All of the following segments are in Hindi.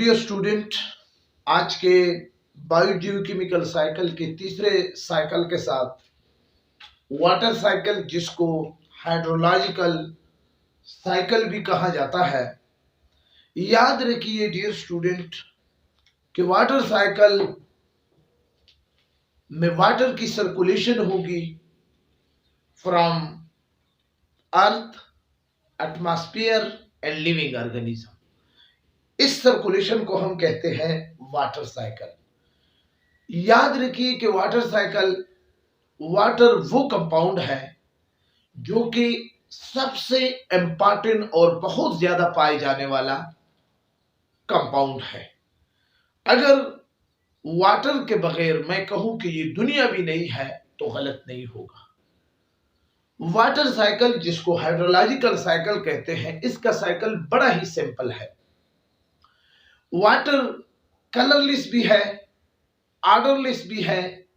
डियर स्टूडेंट, आज के बायोजियोकेमिकल साइकिल के तीसरे साइकिल के साथ वाटर साइकिल, जिसको हाइड्रोलॉजिकल साइकिल भी कहा जाता है। याद रखिए डियर स्टूडेंट कि वाटर साइकिल में वाटर की सर्कुलेशन होगी from earth, atmosphere and living organism. इस सर्कुलेशन को हम कहते हैं वाटर साइकिल। याद रखिए कि वाटर वो कंपाउंड है जो कि सबसे इंपॉर्टेंट और बहुत ज्यादा पाए जाने वाला कंपाउंड है। अगर वाटर के बगैर मैं कहूं कि ये दुनिया भी नहीं है तो गलत नहीं होगा। वाटर साइकिल, जिसको हाइड्रोलॉजिकल साइकिल कहते हैं, इसका साइकिल बड़ा ही सिंपल है। वाटर कलरलेस भी है, ऑर्डरलेस भी है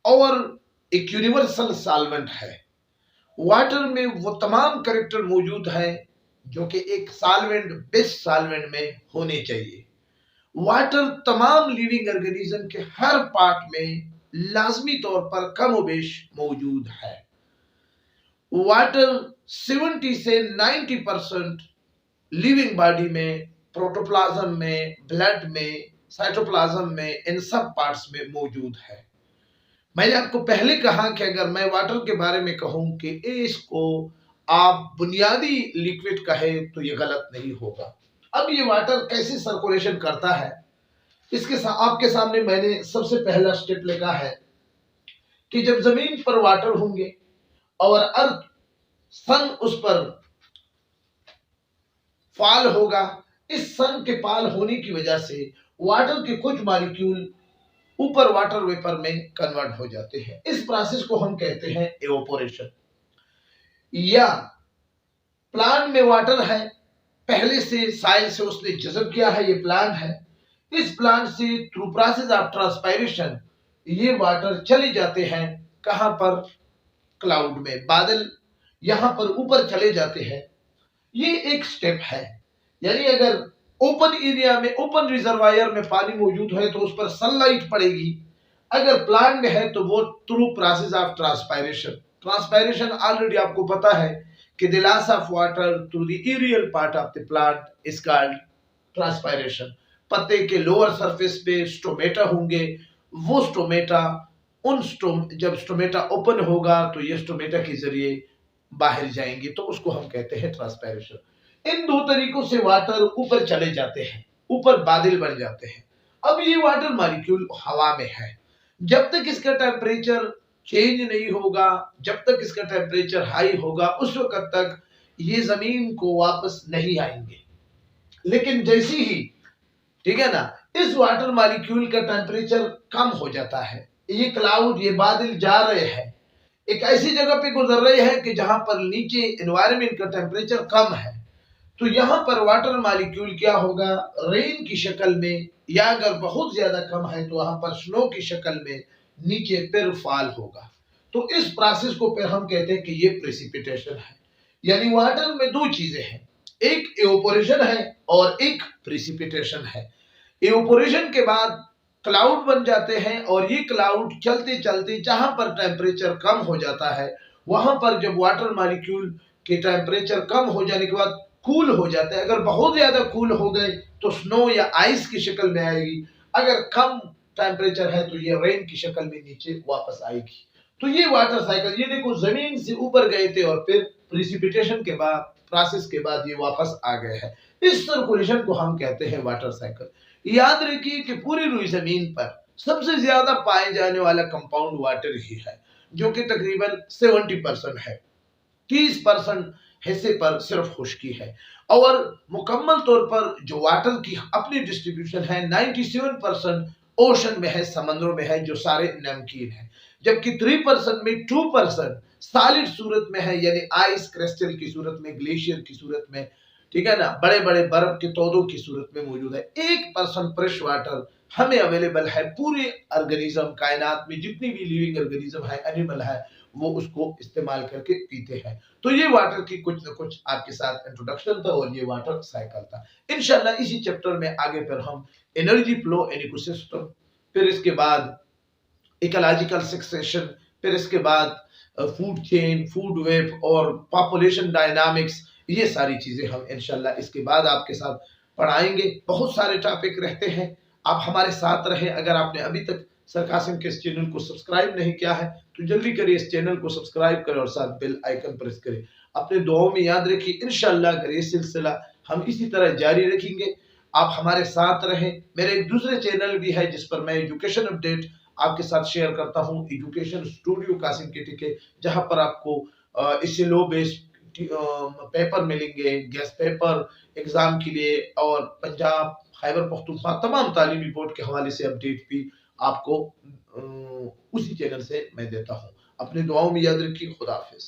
और एक यूनिवर्सल सॉल्वेंट है। वाटर में वो तमाम कैरेक्टर मौजूद है जो कि एक सॉल्वेंट, बेस्ट सॉल्वेंट में होने चाहिए। वाटर तमाम लिविंग ऑर्गेनिज्म के हर पार्ट में लाजमी तौर पर कमोबेश मौजूद है। वाटर 70 से 90% लिविंग बॉडी में, प्रोटोप्लाज्म में, ब्लड में, साइटोप्लाज्म में, इन सब पार्ट्स में मौजूद है। मैंने आपको पहले कहा कि अगर मैं वाटर के बारे में कहूं कि इसको आप बुनियादी लिक्विड कहे तो ये गलत नहीं होगा। अब ये वाटर कैसे सर्कुलेशन करता है, आपके सामने मैंने सबसे पहला स्टेप लिखा है कि जब जमीन पर वाटर होंगे और अर्थ, सन उस पर फॉल होगा, इस सन के पाल होने की वजह से वाटर के कुछ मॉलिक्यूल ऊपर वाटर वेपर में कन्वर्ट हो जाते हैं। इस प्रोसेस को हम कहते हैं एवापोरेशन। या प्लांट में वाटर है, पहले से साइल से उसने जज़ब किया है, ये प्लांट है। इस प्लांट से थ्रू प्रोसेस ऑफ ट्रांसपायरेशन ये वाटर चले जाते हैं कहां पर, क्लाउड में, बादल यहां पर ऊपर चले जाते हैं। ये एक स्टेप है। यानी अगर ओपन एरिया में, ओपन रिजर्वायर में पानी मौजूद है तो उस पर सनलाइट पड़ेगी। अगर प्लांट में है तो वो through process of transpiration already आपको पता है कि the loss of water through the aerial part of the plant is called transpiration. पत्ते के लोअर सरफेस पे स्टोमेटा होंगे, वो स्टोमेटा जब स्टोमेटा ओपन होगा तो ये स्टोमेटा के जरिए बाहर जाएंगे, तो उसको हम कहते हैं ट्रांसपायरेशन। इन दो तरीकों से वाटर ऊपर चले जाते हैं, ऊपर बादल बन जाते हैं। अब ये वाटर मॉलिक्यूल हवा में है, जब तक इसका टेम्परेचर चेंज नहीं होगा, जब तक इसका टेम्परेचर हाई होगा, उस वक्त तक ये जमीन को वापस नहीं आएंगे। लेकिन जैसे ही, ठीक है ना, इस वाटर मॉलिक्यूल का टेम्परेचर कम हो जाता है, ये क्लाउड, ये बादल जा रहे हैं, एक ऐसी जगह पे गुजर रहे हैं कि जहां पर नीचे एनवायरनमेंट का टेम्परेचर कम है, तो यहां पर वाटर मॉलिक्यूल क्या होगा, रेन की शक्ल में, या अगर बहुत ज्यादा कम है तो वहां पर स्नो की शक्ल में नीचे फिर फॉल होगा। तो इस प्रोसेस को फिर हम कहते हैं कि ये प्रेसिपिटेशन है। यानी वाटर में दो चीजें हैं, एक इवेपोरेशन है और एक प्रेसिपिटेशन है। इवेपोरेशन के बाद क्लाउड बन जाते हैं और ये क्लाउड चलते चलते जहां पर टेम्परेचर कम हो जाता है, वहां पर जब वाटर मॉलिक्यूल के टेम्परेचर कम हो जाने के बाद कूल हो जाते हैं। अगर बहुत ज्यादा कूल हो गए तो स्नो या आइस की शक्ल में आएगी, अगर कम टेम्परेचर है तो ये रेन की शक्ल में नीचे वापस आएगी। तो ये वाटर साइकिल, ये देखो जमीन से ऊपर गए थे और फिर प्रेसिपिटेशन के बाद, प्रोसेस के बाद ये वापस आ गए हैं। इस सर्कुलेशन को हम कहते हैं वाटर साइकिल। याद रखिए कि पूरी रुई जमीन पर सबसे ज्यादा पाए जाने वाला कंपाउंड वाटर ही है, जो कि तकरीबन 70% है। 30% हिस्से पर सिर्फ खुश्की है और मुकम्मल तौर पर जो वाटर की अपनी डिस्ट्रीब्यूशन है 97% ओशन में है, समंदरों में है, जो सारे नमकीन है। जबकि 3% में 2% सॉलिड सूरत में है, यानी आइस क्रिस्टल की सूरत में, ग्लेशियर की सूरत में, ठीक है ना, बड़े बड़े बर्फ के तोदों की सूरत में मौजूद है। 1% फ्रेश वाटर हमें अवेलेबल है पूरे ऑर्गेनिज्म, कायनात में जितनी भी लिविंग ऑर्गेनिज्म है, एनिमल है, वो उसको इस्तेमाल करके पीते हैं। तो ये वाटर की कुछ न कुछ आपके साथ इंट्रोडक्शन था और ये वाटर साइकिल था। इंशाल्लाह इसी चैप्टर में आगे फिर हम एनर्जी फ्लो एंड इकोसिस्टम, फिर इसके बाद इकोलॉजिकल सक्सेशन, फिर इसके बाद फूड चेन, फूड वेब और पॉपुलेशन डायनामिक्स, ये सारी चीजें हम इंशाल्लाह इसके बाद आपके साथ पढ़ाएंगे। बहुत सारे टॉपिक रहते हैं, आप हमारे साथ रहें। अगर आपने अभी तक सर कासिम के इस चैनल को सब्सक्राइब नहीं किया है तो जल्दी करिए, इस चैनल को सब्सक्राइब करें और साथ बेल आइकन प्रेस करें। अपने दुआओं में याद रखिए, इंशाल्लाह अगर ये सिलसिला हम इसी तरह जारी रखेंगे, आप हमारे साथ रहें। मेरे एक दूसरे चैनल भी है जिस पर मैं एजुकेशन अपडेट आपके साथ शेयर करता हूं, एजुकेशन स्टूडियो कासिम के टिके, जहां पर आपको इससे लो बेस्ड पेपर मिलेंगे, गेस्ट पेपर एग्जाम के लिए, और पंजाब, खैबर पख्तूनख्वा तमाम तालीमी बोर्ड के हवाले से अपडेट भी आपको उसी चैनल से मैं देता हूं। अपने दुआओं में याद रखिए। खुदा हाफिज।